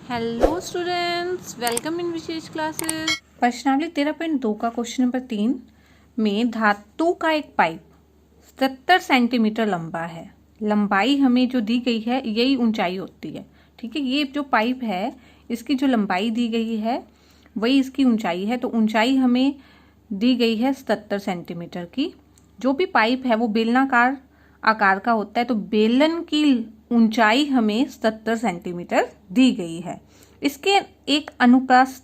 Hello students, welcome in Vishesh classes. प्रश्नावली 13.2 का question number 3 में धातु का एक पाइप 70 सेंटीमीटर लंबा है। लंबाई हमें जो दी गई है यही ऊंचाई होती है। ठीक है, ये जो पाइप है इसकी जो लंबाई दी गई है वही इसकी ऊंचाई है। तो ऊंचाई हमें दी गई है 70 सेंटीमीटर की। जो भी पाइप है वो बेलनाकार आकार का होता है, तो बेलन की ऊंचाई हमें 70 सेंटीमीटर दी गई है। इसके एक अनुप्रस्थ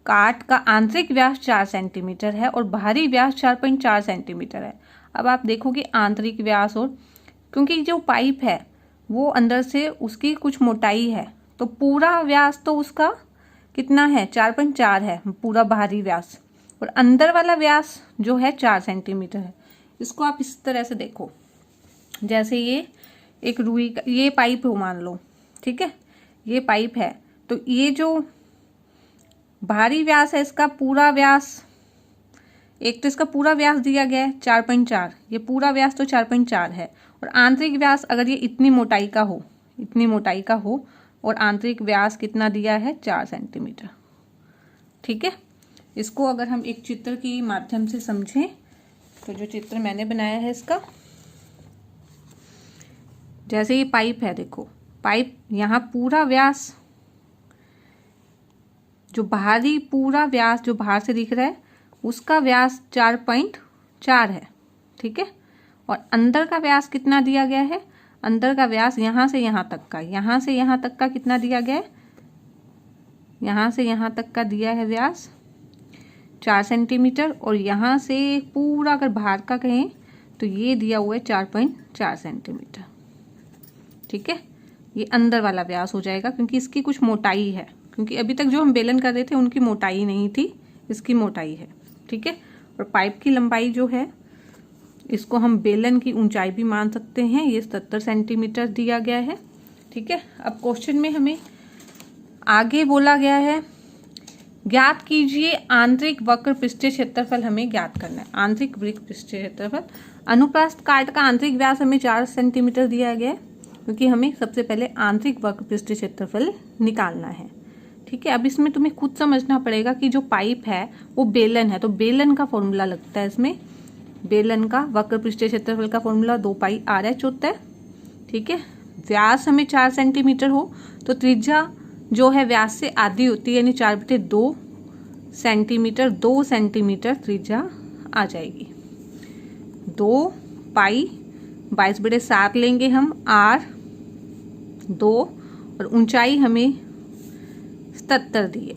काट का आंतरिक व्यास 4 सेंटीमीटर है और बाहरी व्यास 4.4 सेंटीमीटर है। अब आप देखोगे आंतरिक व्यास, और क्योंकि जो पाइप है वो अंदर से उसकी कुछ मोटाई है, तो पूरा व्यास तो उसका कितना है 4.4 है पूरा बाहरी व्यास, और अंदर वाला व्यास जो है 4 सेंटीमीटर है। इसको आप इस तरह से देखो, जैसे ये एक रुई का ये पाइप हो मान लो। ठीक है, ये पाइप है, तो ये जो बाहरी व्यास है इसका पूरा व्यास, एक तो इसका पूरा व्यास दिया गया है 4.4, ये पूरा व्यास तो 4.4 है, और आंतरिक व्यास अगर ये इतनी मोटाई का हो और आंतरिक व्यास कितना दिया है 4 सेंटीमीटर। ठीक है, इसको अगर हम एक चित्र के माध्यम से समझें तो जो चित्र मैंने बनाया है इसका, जैसे ये पाइप है, देखो पाइप यहाँ पूरा व्यास जो बाहरी पूरा व्यास जो बाहर से दिख रहा है उसका व्यास 4.4 है। ठीक है, और अंदर का व्यास कितना दिया गया है, अंदर का व्यास यहाँ से यहाँ तक का कितना दिया गया है, यहाँ से यहाँ तक का दिया है व्यास 4 सेंटीमीटर, और यहाँ से पूरा अगर बाहर का कहें तो ये दिया हुआ है 4.4 सेंटीमीटर। ठीक है, ये अंदर वाला व्यास हो जाएगा क्योंकि इसकी कुछ मोटाई है, क्योंकि अभी तक जो हम बेलन कर रहे थे उनकी मोटाई नहीं थी, इसकी मोटाई है। ठीक है, और पाइप की लंबाई जो है इसको हम बेलन की ऊंचाई भी मान सकते हैं, ये 70 सेंटीमीटर दिया गया है। ठीक है, अब क्वेश्चन में हमें आगे बोला गया है ज्ञात कीजिए आंतरिक वक्र पृष्ठीय क्षेत्रफल, हमें ज्ञात करना है आंतरिक वक्र पृष्ठीय क्षेत्रफल। अनुप्रस्थ काट का आंतरिक व्यास हमें 4 सेंटीमीटर दिया गया है, क्योंकि हमें सबसे पहले आंतरिक वक्र पृष्ठीय क्षेत्रफल निकालना है। ठीक है, अब इसमें तुम्हें खुद समझना पड़ेगा कि जो पाइप है वो बेलन है, तो बेलन का फॉर्मूला लगता है इसमें। बेलन का वक्र पृष्ठीय क्षेत्रफल का फॉर्मूला 2πr/h होता है। ठीक है, व्यास हमें 4 सेंटीमीटर हो तो त्रिज्या जो है व्यास से आधी होती है, यानी 4/2 सेंटीमीटर, 2 सेंटीमीटर त्रिज्या आ जाएगी। 2π 22/7 लेंगे हम r2, और ऊंचाई हमें 77 दी है।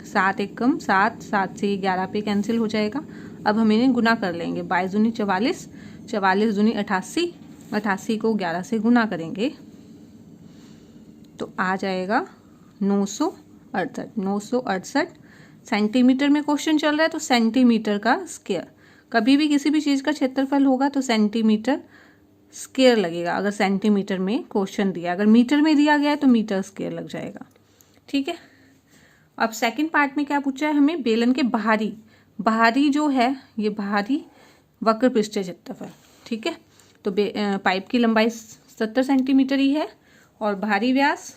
7 एक कम 7, 7 से 11 पे कैंसिल हो जाएगा। अब हम इन्हें गुना कर लेंगे, 22 दूनी 44, 44 दूनी 88, 88 को 11 से गुना करेंगे तो आ जाएगा 968 सेंटीमीटर में क्वेश्चन चल रहा है, तो सेंटीमीटर का स्क्वायर। कभी भी किसी भी चीज़ का क्षेत्रफल होगा तो सेंटीमीटर स्क्वायर लगेगा। अगर सेंटीमीटर में क्वेश्चन दिया, अगर मीटर में दिया गया है तो मीटर स्क्वायर लग जाएगा। ठीक है, अब सेकंड पार्ट में क्या पूछा है हमें, बेलन के बाहरी जो है ये बाहरी वक्र पृष्ठीय क्षेत्रफल। ठीक है, तो पाइप की लंबाई 70 सेंटीमीटर ही है और बाहरी व्यास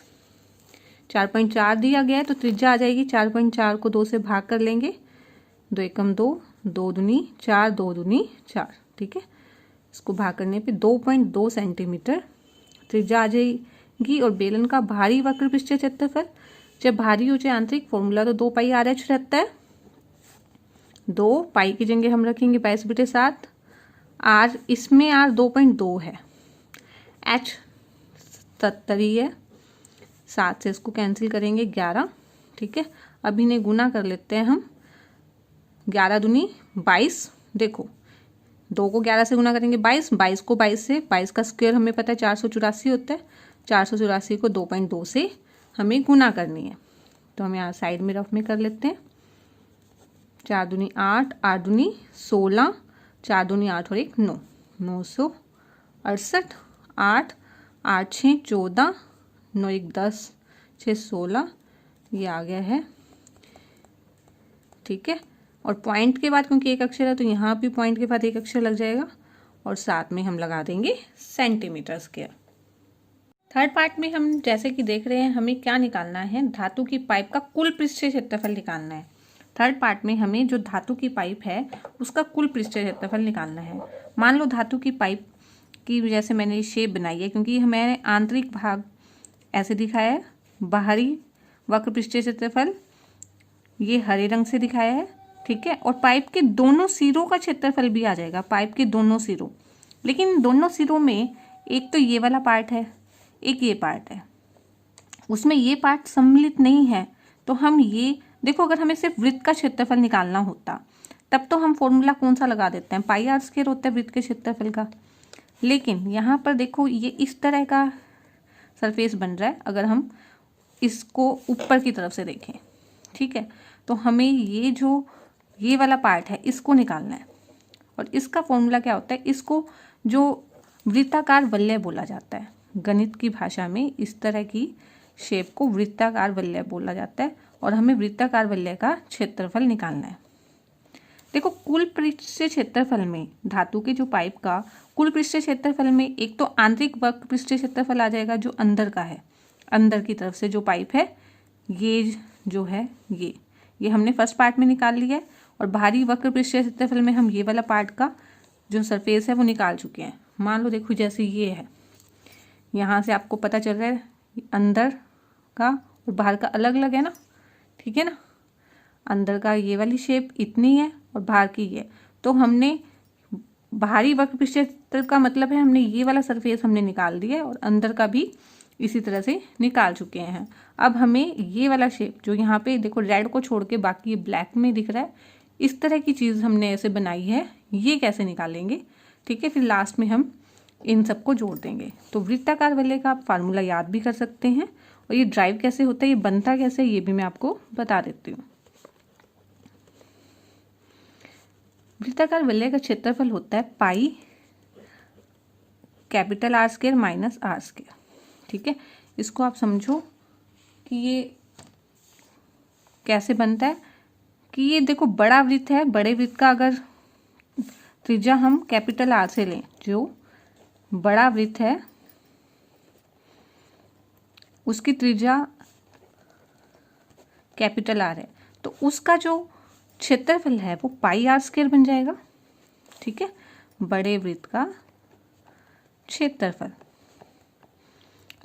4.4 दिया गया है, तो त्रिज्या आ जाएगी 4.4 को 2 से भाग कर लेंगे, 2 एकम 2, 2 दूनी 4, 2 दूनी 4। ठीक है, इसको भाग करने पे 2.2 सेंटीमीटर त्रिज्या आ जाएगी। और बेलन का बाहरी वक्र पृष्ठीय क्षेत्रफल, जब भारी हो जाए आंतरिक, फॉर्मूला तो 2πr/h रहता है। 2π की जगह हम रखेंगे 22/7, r इसमें r 2.2 है, h 70 ही है, 7 से इसको कैंसिल करेंगे 11। ठीक है, अब इन्हें गुना कर लेते हैं हम, 11 दूनी 22, देखो 2 को 11 से गुना करेंगे 22, 22 को 22 से, 22 का स्क्वायर हमें पता है 484 होता है, 484 को 2.2 से हमें गुना करनी है, तो हम यहाँ साइड में रफ में कर लेते हैं। 4 दूनी 8, 8 दूनी 16, 4 दूनी 8 और 1 9, 968, 8 8 6 14, 9 1 10, 6 16, ये आ गया है। ठीक है, और पॉइंट के बाद क्योंकि एक अक्षर है तो यहाँ भी पॉइंट के बाद एक अक्षर लग जाएगा, और साथ में हम लगा देंगे सेंटीमीटर स्क्वायर। थर्ड पार्ट में हम जैसे कि देख रहे हैं हमें क्या निकालना है, धातु की पाइप का कुल पृष्ठीय क्षेत्रफल निकालना है। थर्ड पार्ट में हमें जो धातु की पाइप है उसका कुल पृष्ठीय क्षेत्रफल निकालना है। मान लो धातु की पाइप की जैसे मैंने शेप बनाई है, क्योंकि मैंने आंतरिक भाग ऐसे दिखाया है, बाहरी वक्र पृष्ठीय क्षेत्रफल ये हरे रंग से दिखाया है, ठीक है। और पाइप के दोनों सिरों का क्षेत्रफल भी आ जाएगा, पाइप के दोनों सिरों। लेकिन दोनों सिरों में एक तो ये वाला पार्ट है, एक ये पार्ट है, उसमें ये पार्ट सम्मिलित नहीं है। तो हम ये देखो, अगर हमें सिर्फ वृत्त का क्षेत्रफल निकालना होता तब तो हम फॉर्मूला कौन सा लगा देते हैं, पाई आर स्क्वायर होता है वृत्त के क्षेत्रफल का। लेकिन यहाँ पर देखो ये इस तरह का सरफेस बन रहा है, अगर हम इसको ऊपर की तरफ से देखें, ठीक है। तो हमें ये जो ये वाला पार्ट है इसको निकालना है, और इसका फॉर्मूला क्या होता है, इसको जो वृत्ताकार वलय बोला जाता है। गणित की भाषा में इस तरह की शेप को वृत्ताकार वलय बोला जाता है, और हमें वृत्ताकार वलय का क्षेत्रफल निकालना है। देखो कुल पृष्ठीय क्षेत्रफल में धातु के जो पाइप का कुल पृष्ठीय क्षेत्रफल में एक तो आंतरिक वक्र पृष्ठीय क्षेत्रफल आ जाएगा जो अंदर का है, अंदर की तरफ से जो पाइप है ये जो है ये हमने फर्स्ट पार्ट में निकाल लिया है। और बाहरी वक्र पृष्ठीय क्षेत्रफल में हम ये वाला पार्ट का जो सरफेस है वो निकाल चुके हैं। मान लो देखो जैसे ये है, यहाँ से आपको पता चल रहा है अंदर का और बाहर का अलग अलग है ना, ठीक है ना। अंदर का ये वाली शेप इतनी है और बाहर की ये, तो हमने बाहरी वक्र पृष्ठीय क्षेत्रफल का मतलब है हमने ये वाला सरफेस हमने निकाल दिया है और अंदर का भी इसी तरह से निकाल चुके हैं। अब हमें ये वाला शेप जो यहाँ पे देखो रेड को छोड़ के बाकी ये ब्लैक में दिख रहा है, इस तरह की चीज़ हमने ऐसे बनाई है, ये कैसे निकालेंगे, ठीक है। फिर लास्ट में हम इन सबको जोड़ देंगे। तो वृत्ताकार वलय का आप फार्मूला याद भी कर सकते हैं, और ये ड्राइव कैसे होता है, ये बनता कैसे है, ये भी मैं आपको बता देती हूँ। वृत्ताकार वलय का क्षेत्रफल होता है pi capital R square minus R square, ठीक है। इसको आप समझो कि ये कैसे बनता है, कि ये देखो बड़ा वृत्त है, बड़े वृत्त का अगर त्रिज्या हम कैपिटल आर से लें, जो बड़ा वृत्त है उसकी त्रिज्या कैपिटल आर है, तो उसका जो क्षेत्रफल है वो पाई आर स्क्वायर बन जाएगा, ठीक है। बड़े वृत्त का क्षेत्रफल।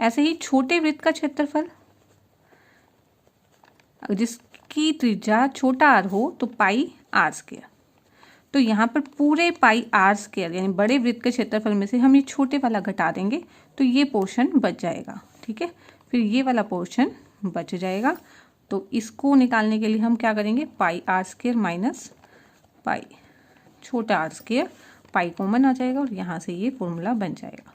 ऐसे ही छोटे वृत्त का क्षेत्रफल, जिसकी त्रिज्या छोटा आर हो तो पाई आर स्क्वायर। तो यहाँ पर पूरे पाई आर स्क्वायर यानी बड़े वृत्त के क्षेत्रफल में से हम ये छोटे वाला घटा देंगे तो ये पोर्शन बच जाएगा, ठीक है। फिर ये वाला पोर्शन बच जाएगा, तो इसको निकालने के लिए हम क्या करेंगे, पाई आर स्क्वायर माइनस पाई छोटा आर स्क्वायर, पाई कॉमन आ जाएगा और यहाँ से ये फॉर्मूला बन जाएगा।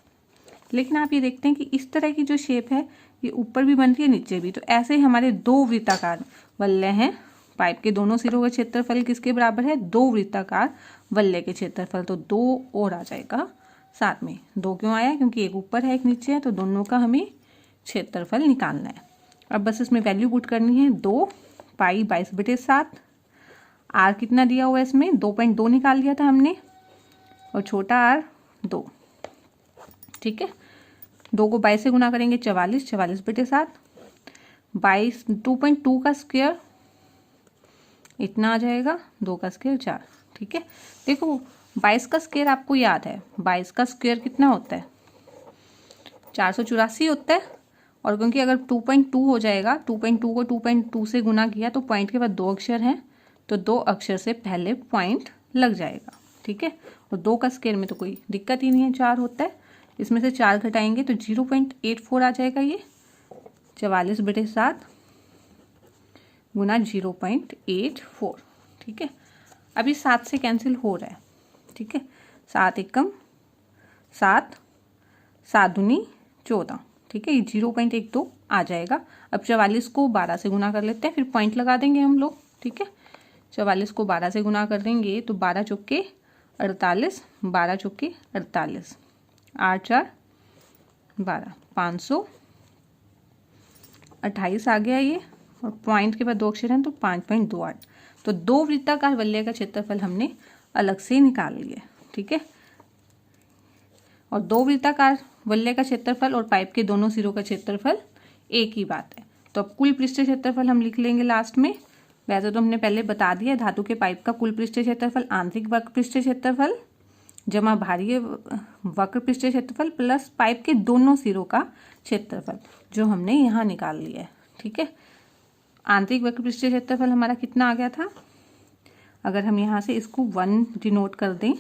लेकिन आप ये देखते हैं कि इस तरह की जो शेप है ये ऊपर भी बनती है नीचे भी, तो ऐसे हमारे दो वृत्ताकार वलय हैं। पाइप के दोनों सिरों का क्षेत्रफल किसके बराबर है, दो वृत्ताकार वलय के क्षेत्रफल, तो 2 और आ जाएगा साथ में। 2 क्यों आया, क्योंकि एक ऊपर है एक नीचे है, तो दोनों का हमें क्षेत्रफल निकालना है। अब बस इसमें वैल्यू पुट करनी है, 2 पाई 22/7, आर कितना दिया हुआ है इसमें 2.2 निकाल लिया था हमने, और छोटा आर 2, ठीक है। 2 को 22 से गुना करेंगे 44, 44/7, 2.2 का स्क्वायर इतना आ जाएगा, 2 का स्क्वायर 4, ठीक है। देखो 22 का स्क्वायर आपको याद है, 22 का स्क्वायर कितना होता है, 484 होता है। और क्योंकि अगर 2.2 हो जाएगा, 2.2 को 2.2 से गुना किया तो पॉइंट के बाद 2 अक्षर हैं, तो 2 अक्षर से पहले पॉइंट लग जाएगा, ठीक है। और 2 का स्क्वायर में तो कोई दिक्कत ही नहीं है, 4 होता है, इसमें से 4 घटाएंगे तो 0.84 आ जाएगा। ये 44/7 गुना 0.84, ठीक है। अभी 7 से कैंसिल हो रहा है, ठीक है। 7 एकम 7, 7 दूनी 14, ठीक है। ये 0.12 आ जाएगा। अब 44 को 12 से गुना कर लेते हैं, फिर पॉइंट लगा देंगे हम लोग, ठीक है। 44 को 12 से गुना कर देंगे तो 12 चौके 48, 12 चौके 48, 8 4 12, 528 आ गया ये, और पॉइंट के बाद 2 अक्षर हैं तो 5.28। तो 2 वृत्ताकार वलय का क्षेत्रफल हमने अलग से निकाल लिया, ठीक है। और दो वृत्ताकार वलय का क्षेत्रफल और पाइप के दोनों सिरों का क्षेत्रफल एक ही बात है। तो अब कुल पृष्ठीय क्षेत्रफल हम लिख लेंगे लास्ट में। वैसे तो हमने पहले बता दिया, धातु के पाइप का कुल पृष्ठीय क्षेत्रफल आंतरिक वक्र पृष्ठीय क्षेत्रफल जमा बाहरी वक्र पृष्ठीय क्षेत्रफल प्लस पाइप के दोनों सिरों का क्षेत्रफल, जो हमने यहाँ निकाल लिया है। ठीक है, आंतरिक वक्र पृष्ठीय क्षेत्रफल हमारा कितना आ गया था, अगर हम यहाँ से इसको 1 डिनोट कर दें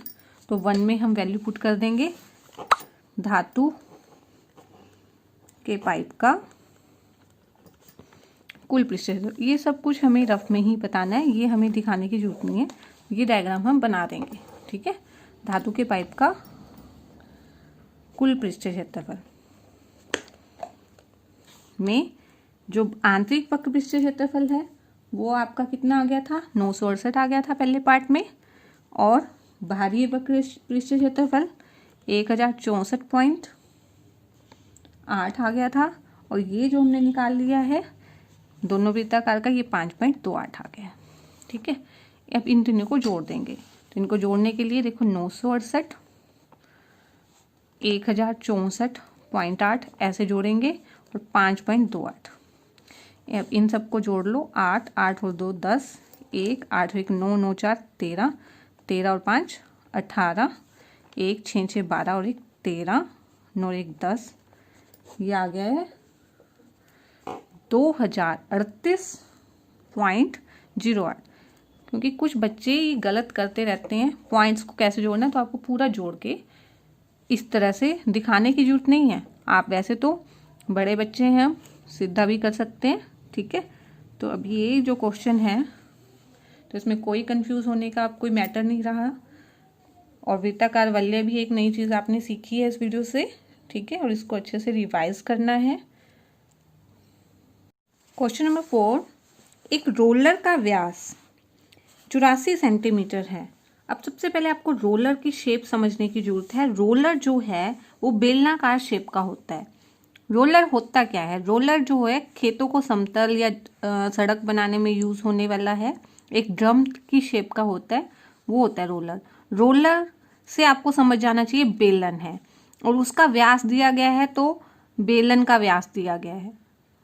तो 1 में हम वैल्यू पुट कर देंगे धातु के पाइप का कुल पृष्ठीय क्षेत्रफल। ये सब कुछ हमें रफ में ही बताना है, ये हमें दिखाने की जरूरत नहीं है, ये डायग्राम हम बना देंगे। ठीक है, धातु के पाइप का कुल पृष्ठीय क्षेत्रफल में जो आंतरिक वक्र पृष्ठीय क्षेत्रफल है वो आपका कितना आ गया था, 968 आ गया था पहले पार्ट में, और बाहरी वक्र पृष्ठीय क्षेत्रफल 1064.8 आ गया था, और ये जो हमने निकाल लिया है दोनों वृत्ताकार का, ये 5.28 आ गया। ठीक है, अब इन तीनों को जोड़ देंगे। तो इनको जोड़ने के लिए देखो 968 1064.8 ऐसे जोड़ेंगे और 5.28। अब इन सबको जोड़ लो, 8 8 और 2 10, 1 8 1 9 9 4 13, 13 और 5 18, 1 6 6 12 और 1 13, 9 और 1 10, ये आ गया है 2038.08। क्योंकि कुछ बच्चे गलत करते रहते हैं, पॉइंट्स को कैसे जोड़ना है, तो आपको पूरा जोड़ के इस तरह से दिखाने की जरूरत नहीं है। आप वैसे तो बड़े बच्चे हैं, हम सीधा भी कर सकते हैं। ठीक है, तो अब ये जो क्वेश्चन है तो इसमें कोई कंफ्यूज होने का अब कोई मैटर नहीं रहा, और वृत्ताकार वलय भी एक नई चीज़ आपने सीखी है इस वीडियो से। ठीक है, और इसको अच्छे से रिवाइज करना है। क्वेश्चन नंबर 4, एक रोलर का व्यास 84 सेंटीमीटर है। अब सबसे पहले आपको रोलर की शेप समझने की जरूरत है। रोलर जो है वो बेलनाकार शेप का होता है। रोलर होता क्या है, रोलर जो है खेतों को समतल या सड़क बनाने में यूज होने वाला है, एक ड्रम की शेप का होता है, वो होता है रोलर। रोलर से आपको समझ जाना चाहिए बेलन है, और उसका व्यास दिया गया है, तो बेलन का व्यास दिया गया है।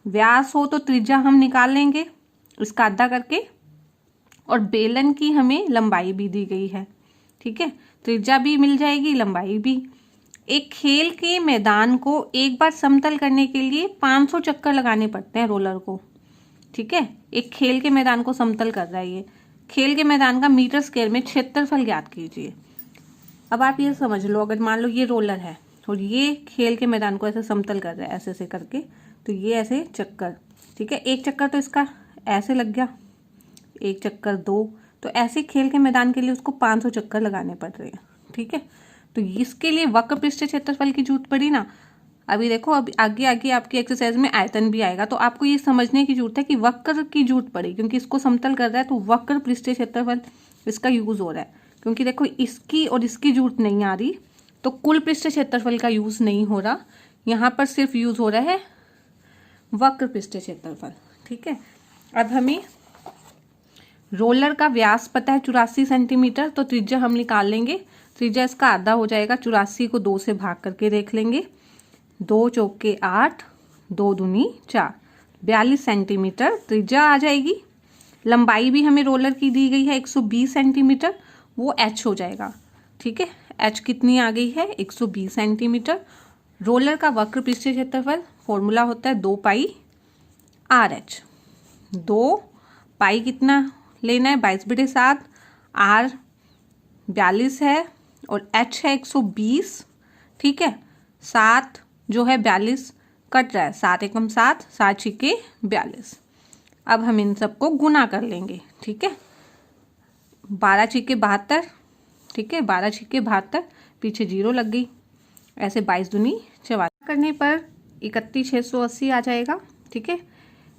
व्यास हो तो त्रिज्या हम निकाल लेंगे इसका आधा करके, और बेलन की हमें लंबाई भी दी गई है। ठीक है, त्रिज्या भी मिल जाएगी, लंबाई भी। एक खेल के मैदान को एक बार समतल करने के लिए 500 चक्कर लगाने पड़ते हैं रोलर को। ठीक है, एक खेल के मैदान को समतल कर रहा है ये। खेल के मैदान का मीटर स्क्वायर में क्षेत्रफल ज्ञात कीजिए। अब आप ये समझ लो, अगर मान लो ये रोलर है और ये खेल के मैदान को ऐसे समतल कर रहा है ऐसे ऐसे करके, तो ये ऐसे चक्कर, ठीक है, एक चक्कर तो इसका ऐसे लग गया, एक चक्कर 2, तो ऐसे खेल के मैदान के लिए उसको 500 चक्कर लगाने पड़ रहे हैं। ठीक है, तो इसके लिए वक्र पृष्ठीय क्षेत्रफल की जरूरत पड़ी ना। अभी देखो, अभी आगे आगे आपकी एक्सरसाइज में आयतन भी आएगा, तो आपको ये समझने की जरूरत है कि वक्र की जरूरत पड़ी, क्योंकि इसको समतल कर रहा है तो वक्र पृष्ठीय क्षेत्रफल इसका यूज हो रहा है। क्योंकि देखो इसकी और इसकी जरूरत नहीं आ रही, तो कुल पृष्ठीय क्षेत्रफल का यूज नहीं हो रहा, यहाँ पर सिर्फ यूज हो रहा है वक्र पृष्ठीय क्षेत्रफल। ठीक है, अब हमें रोलर का व्यास पता है 84 सेंटीमीटर, तो त्रिज्या हम निकाल लेंगे। त्रिज्या इसका आधा हो जाएगा, 84 को 2 से भाग करके देख लेंगे, 2 चौके 8, 2 दूनी 4, 42 सेंटीमीटर त्रिज्या आ जाएगी। लंबाई भी हमें रोलर की दी गई है 120 सेंटीमीटर, वो h हो जाएगा। ठीक है, h कितनी आ गई है, 120 सेंटीमीटर। रोलर का वक्र पृष्ठीय क्षेत्रफल फॉर्मूला होता है 2 पाई RH। 2 पाई कितना लेना है, 22/7, R 42 है और H है 120। ठीक है, 7 जो है 42 कट रहा है, 7 एकम 7, 7 छिके 42। अब हम इन सबको गुना कर लेंगे। ठीक है, 12 छिके 72, ठीक है, 12 छिके 72, पीछे 0 लग गई, ऐसे 22 दूनी 44 करने पर 31,680 आ जाएगा। ठीक है,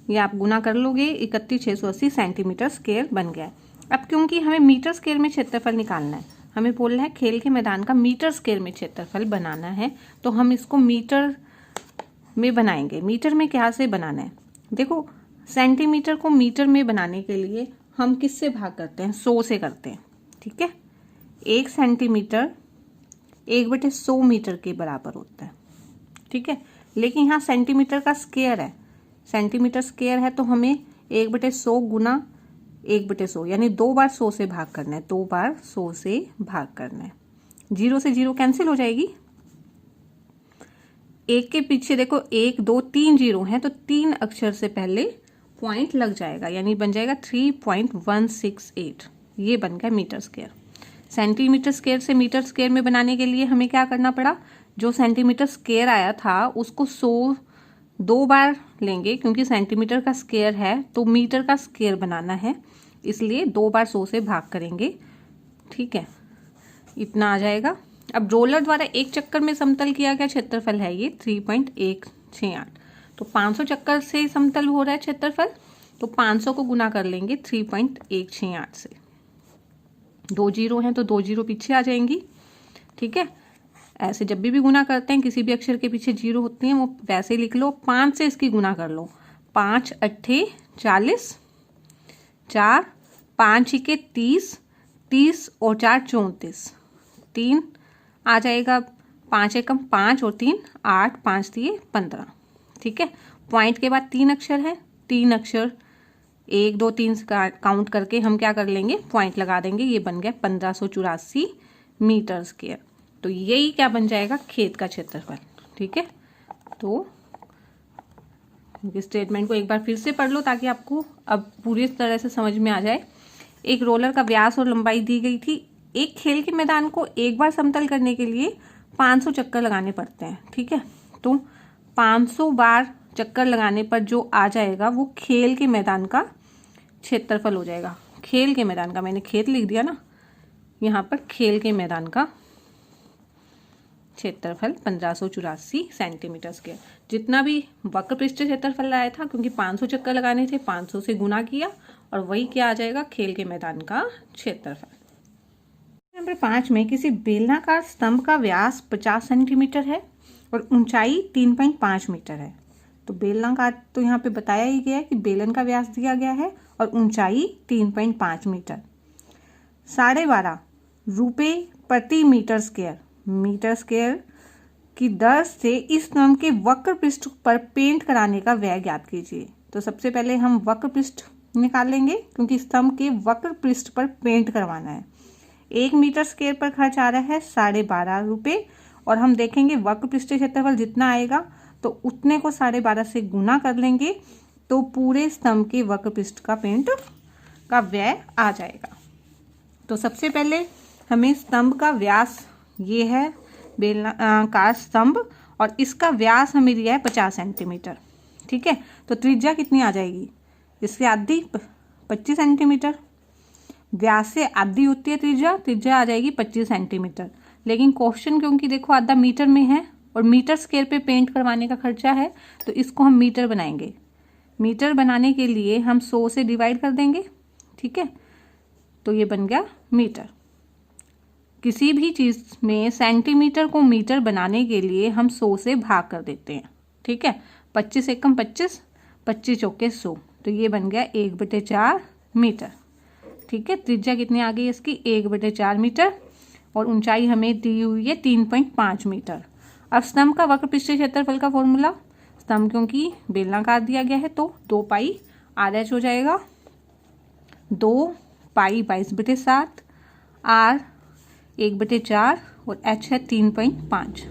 ये आप गुना कर लोगे, 31,680 सेंटीमीटर स्क्वायर बन गया है। अब क्योंकि हमें मीटर स्क्वायर में क्षेत्रफल निकालना है, हमें बोलना है खेल के मैदान का मीटर स्क्वायर में क्षेत्रफल बनाना है, तो हम इसको मीटर में बनाएंगे। मीटर में क्या से बनाना है, देखो सेंटीमीटर को मीटर में बनाने के लिए हम किससे भाग करते हैं, 100 से करते हैं। ठीक है, 1 सेंटीमीटर 1/100 मीटर के बराबर होता है। ठीक है, लेकिन यहाँ सेंटीमीटर का स्क्वायर है, सेंटीमीटर स्क्वायर है तो हमें 1/100 गुना 1/100 यानी 2 बार 100 से भाग करना है, 2 बार 100 से भाग करना है। 0 से 0 कैंसिल हो जाएगी। 1 के पीछे देखो 1 2 3 0 हैं तो 3 अक्षर से पहले पॉइंट लग जाएगा, यानी बन जाएगा 3.168। ये बन गया मीटर स्क्वायर। सेंटीमीटर स्क्वायर से मीटर स्क्वायर में बनाने के लिए हमें क्या करना पड़ा, जो सेंटीमीटर स्क्वायर आया था उसको 100 2 बार लेंगे, क्योंकि सेंटीमीटर का स्क्वायर है तो मीटर का स्क्वायर बनाना है, इसलिए 2 बार 100 से भाग करेंगे। ठीक है, इतना आ जाएगा। अब रोलर द्वारा एक चक्कर में समतल किया गया क्षेत्रफल है ये 3.168। तो 500 चक्कर से समतल हो रहा है क्षेत्रफल, तो 500 को गुना कर लेंगे 3.168 से। 2 0 हैं तो 2 0 पीछे आ जाएंगी। ठीक है, ऐसे जब भी गुना करते हैं किसी भी अक्षर के पीछे 0 होती हैं, वो वैसे ही लिख लो। 5 से इसकी गुना कर लो, 5 8 40, 4 5 के 30, 30 और 4 34, 3 आ जाएगा, 5 एकम 5 और 3 8, 5 दिए 15। ठीक है, पॉइंट के बाद 3 अक्षर है, 3 अक्षर 1 2 3 से काउंट करके हम क्या कर लेंगे, पॉइंट लगा देंगे। ये बन गया 1584 मीटर स्क्वायर। तो यही क्या बन जाएगा, खेत का क्षेत्रफल। ठीक है, तो स्टेटमेंट को एक बार फिर से पढ़ लो ताकि आपको अब पूरी तरह से समझ में आ जाए। एक रोलर का व्यास और लंबाई दी गई थी। एक खेल के मैदान को एक बार समतल करने के लिए 500 चक्कर लगाने पड़ते हैं। ठीक है, तो 500 बार चक्कर लगाने पर जो आ जाएगा वो खेल के मैदान का क्षेत्रफल हो जाएगा। खेल के मैदान का, मैंने खेत लिख दिया ना, यहाँ पर खेल के मैदान का क्षेत्रफल 1584 सेंटीमीटर स्क्वायर। जितना भी वक्र पृष्ठ क्षेत्रफल आया था, क्योंकि 500 चक्कर लगाने थे, 500 से गुना किया और वही क्या आ जाएगा, खेल के मैदान का क्षेत्रफल। नंबर 5 में किसी बेलनाकार स्तंभ का व्यास 50 सेंटीमीटर है और ऊंचाई 3.5 मीटर है। तो बेलनाकार तो यहाँ पे बताया ही गया है कि बेलन का व्यास दिया गया है और ऊंचाई 3.5 मीटर। 12.5 रुपये प्रति मीटर स्क्वायर की दर से इस स्तंभ के वक्र पृष्ठ पर पेंट कराने का व्यय ज्ञात कीजिए। तो सबसे पहले हम वक्र पृष्ठ निकाल लेंगे, क्योंकि स्तंभ के वक्र पृष्ठ पर पेंट करवाना है। 1 मीटर स्क्वायर पर खर्च आ रहा है 12.5 रुपये, और हम देखेंगे वक्र पृष्ठ क्षेत्रफल जितना आएगा तो उतने को 12.5 से गुना कर लेंगे, तो पूरे स्तंभ के वक्र पृष्ठ का पेंट का व्यय आ जाएगा। तो सबसे पहले हमें स्तंभ का व्यास, ये है बेलनाकार स्तंभ और इसका व्यास हमें दिया है 50 सेंटीमीटर। ठीक है, तो त्रिज्या कितनी आ जाएगी, इससे आधी 25 सेंटीमीटर। व्यास से आधी होती है त्रिज्या आ जाएगी 25 सेंटीमीटर। लेकिन क्वेश्चन क्योंकि देखो आधा मीटर में है और मीटर स्क्वायर पे पेंट करवाने का खर्चा है, तो इसको हम मीटर बनाएंगे। मीटर बनाने के लिए हम 100 से डिवाइड कर देंगे। ठीक है, तो ये बन गया मीटर। किसी भी चीज़ में सेंटीमीटर को मीटर बनाने के लिए हम 100 से भाग कर देते हैं। ठीक है, 25 एकम 25, 25 चौके 100, तो ये बन गया 1/4 मीटर। ठीक है, त्रिज्या कितनी आ गई इसकी, 1/4 मीटर, और ऊंचाई हमें दी हुई है 3.5 मीटर। अब स्तंभ का वक्र पृष्ठ क्षेत्रफल का फॉर्मूला, स्तंभ क्योंकि बेलनाकार दिया गया है तो 2 पाई RH हो जाएगा, 2 पाई 22/7, R 1/4 और H है 3.5।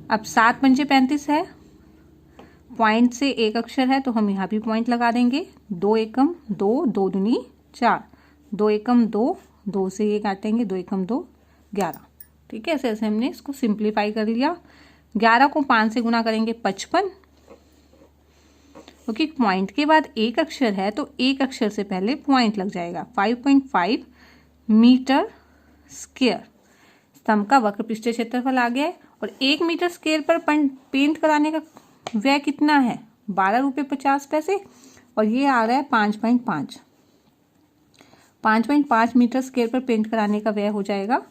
अब 7 पंजे 35 है, पॉइंट से एक अक्षर है तो हम यहाँ भी पॉइंट लगा देंगे। 2 एकम 2, 2 दूनी 4, 2 एकम 2, 2 से ये काटेंगे, 2 एकम 2 11। ठीक है, ऐसे ऐसे हमने इसको सिंप्लीफाई कर लिया। 11 को 5 से गुना करेंगे 55, क्योंकि पॉइंट के बाद एक अक्षर है तो एक अक्षर से पहले पॉइंट लग जाएगा। 5.5 मीटर स्क्वायर स्तंभ का वक्र पृष्ठ क्षेत्रफल आ गया है। और 1 मीटर स्क्वायर पर पेंट कराने का व्यय कितना है, 12.50 रुपये, और ये आ रहा है 5.5। 5.5 मीटर स्क्वायर पर पेंट कराने का व्यय हो जाएगा।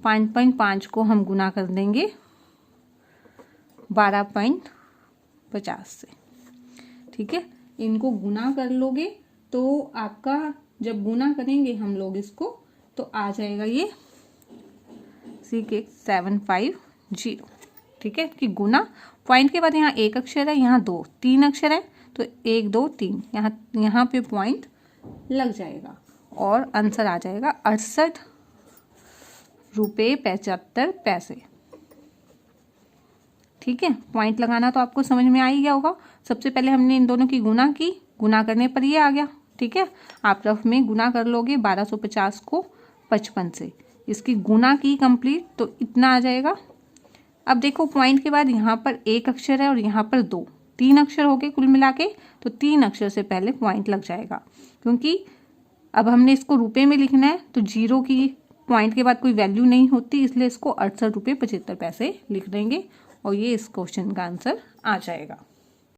5.5 को हम गुना कर देंगे 12.50 से। ठीक है, इनको गुना कर लोगे तो आपका, जब गुना करेंगे हम लोग इसको, तो आ जाएगा ये 68750। ठीक है, कि गुना पॉइंट के बाद यहाँ एक अक्षर है, यहाँ दो, तीन अक्षर है, तो 1 2 3 यहाँ पे पॉइंट लग जाएगा और आंसर आ जाएगा 68 रुपये 75 पैसे। ठीक है, पॉइंट लगाना तो आपको समझ में आ ही गया होगा। सबसे पहले हमने इन दोनों की गुना की, गुना करने पर ये आ गया। ठीक है, आप रफ में गुना कर लोगे 1250 को 55 से, इसकी गुना की कंप्लीट तो इतना आ जाएगा। अब देखो पॉइंट के बाद यहाँ पर एक अक्षर है और यहाँ पर दो, तीन अक्षर हो गए कुल मिला के, तो तीन अक्षर से पहले पॉइंट लग जाएगा, क्योंकि अब हमने इसको रुपए में लिखना है तो जीरो की पॉइंट के बाद कोई वैल्यू नहीं होती, इसलिए इसको 68 रुपये 75 पैसे लिख देंगे और ये इस क्वेश्चन का आंसर आ जाएगा।